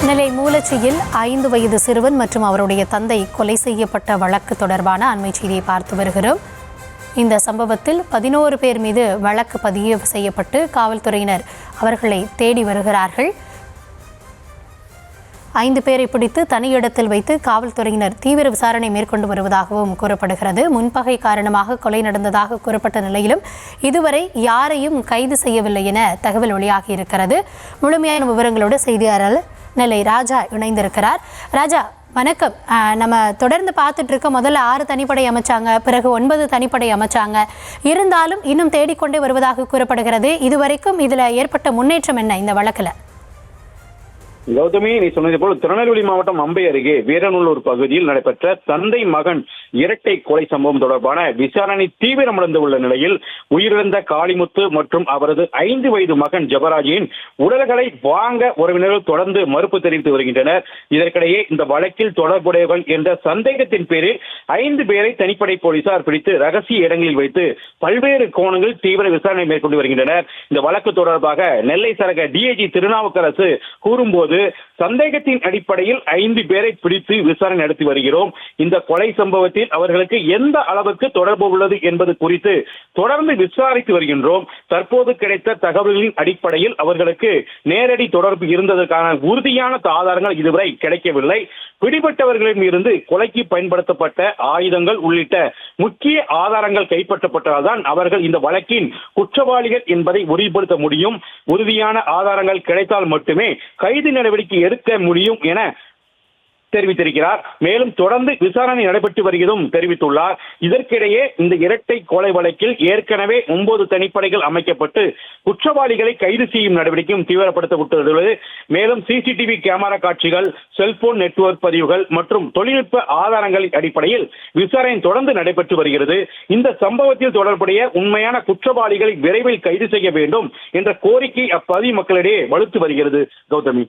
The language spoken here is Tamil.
நெல்லை மூலச்சியில் 5 வயது சிறுவன் மற்றும் அவருடைய தந்தை கொலை செய்யப்பட்ட வழக்கு தொடர்பான அண்மை செய்தியை பார்த்து வருகிறோம். இந்த சம்பவத்தில் 11 பேர் மீது வழக்கு பதிவு செய்யப்பட்டு காவல்துறையினர் அவர்களை தேடி வருகிறார்கள். 5 பேரை பிடித்து தனியிடத்தில் வைத்து காவல்துறையினர் தீவிர விசாரணை மேற்கொண்டு வருவதாகவும் கூறப்படுகிறது. முன்பகை காரணமாக கொலை நடந்ததாக கூறப்பட்ட நிலையிலும் இதுவரை யாரையும் கைது செய்யவில்லை என தகவல் வெளியாகி இருக்கிறது. முழுமையான விவரங்களோடு செய்தியாளர் நெல்லை ராஜா இணைந்திருக்கிறார். ராஜா வணக்கம். நம்ம தொடர்ந்து பார்த்துட்டு இருக்க முதல்ல 6 தனிப்படை அமைச்சாங்க, பிறகு 9 தனிப்படை அமைச்சாங்க. இருந்தாலும் இன்னும் தேடிக்கொண்டே வருவதாக கூறப்படுகிறது. இதுவரைக்கும் இதுல ஏற்பட்ட முன்னேற்றம் என்ன இந்த வழக்குல? கௌதமி, நீ சொன்னது போல் திருநெல்வேலி மாவட்டம் அம்பை அருகே வீரநல்லூர் பகுதியில் நடைபெற்ற தந்தை மகன் இரட்டை கொலை சம்பவம் தொடர்பான விசாரணை தீவிரமடைந்து உள்ள நிலையில் உயிரிழந்த காளிமுத்து மற்றும் அவரது 5 வயது மகன் ஜபராஜின் உடல்களை வாங்க உறவினர்கள் தொடர்ந்து மறுப்பு தெரிவித்து வருகின்றனர். இதற்கிடையே இந்த வழக்கில் தொடர்புடையவர்கள் என்ற சந்தேகத்தின் பேரில் 5 பேரை தனிப்படை போலீசார் பிடித்து ரகசிய இடங்களில் வைத்து பல்வேறு கோணங்களில் தீவிர விசாரணை மேற்கொண்டு வருகின்றனர். இந்த வழக்கு தொடர்பாக நெல்லை சரக டிஐஜி திருநாவுக்கரசு கூறும்போது, சந்தேகத்தின் அடிப்படையில் 5 பேரை பிடித்து விசாரணை நடத்தி வருகிறோம். இந்த கொலை சம்பவத்தில் அவர்களுக்கு எந்த அளவுக்கு தொடர்பு உள்ளது என்பது குறித்து தொடர்ந்து விசாரித்து வருகின்றோம். தற்போது கிடைத்த தகவல்களின் அடிப்படையில் அவர்களுக்கு நேரடி தொடர்பு இருந்ததற்கான உறுதியான ஆதாரங்கள் இதுவரை கிடைக்கவில்லை. பிடிபட்டவர்களிடம் இருந்து கொலைக்கு பயன்படுத்தப்பட்ட ஆயுதங்கள் உள்ளிட்ட முக்கிய ஆதாரங்கள் கைப்பற்றப்பட்டால்தான் அவர்கள் இந்த வழக்கின் குற்றவாளிகள் என்பதை உறுதிப்படுத்த முடியும். உறுதியான ஆதாரங்கள் கிடைத்தால் மட்டுமே கைது நடவடிக்கை எடுக்க முடியும் என தெரிவித்திருக்கிறார். மேலும் தொடர்ந்து விசாரணை நடைபெற்று வருகிறதும் தெரிவித்துள்ளார். இதற்கிடையே இந்த இரட்டை கொலை வழக்கில் ஏற்கனவே 9 தனிப்படைகள் அமைக்கப்பட்டு குற்றவாளிகளை கைது செய்யும் நடவடிக்கையும் தீவிரப்படுத்தப்பட்டுள்ளது. மேலும் சிசிடிவி கேமரா காட்சிகள், செல்போன் நெட்வொர்க் பதிவுகள் மற்றும் தொழில்நுட்ப ஆதாரங்களின் அடிப்படையில் விசாரணை தொடர்ந்து நடைபெற்று வருகிறது. இந்த சம்பவத்தில் தொடர்புடைய உண்மையான குற்றவாளிகளை விரைவில் கைது செய்ய வேண்டும் என்ற கோரிக்கை அப்பகுதி மக்களிடையே வலுத்து வருகிறது. கௌதமி.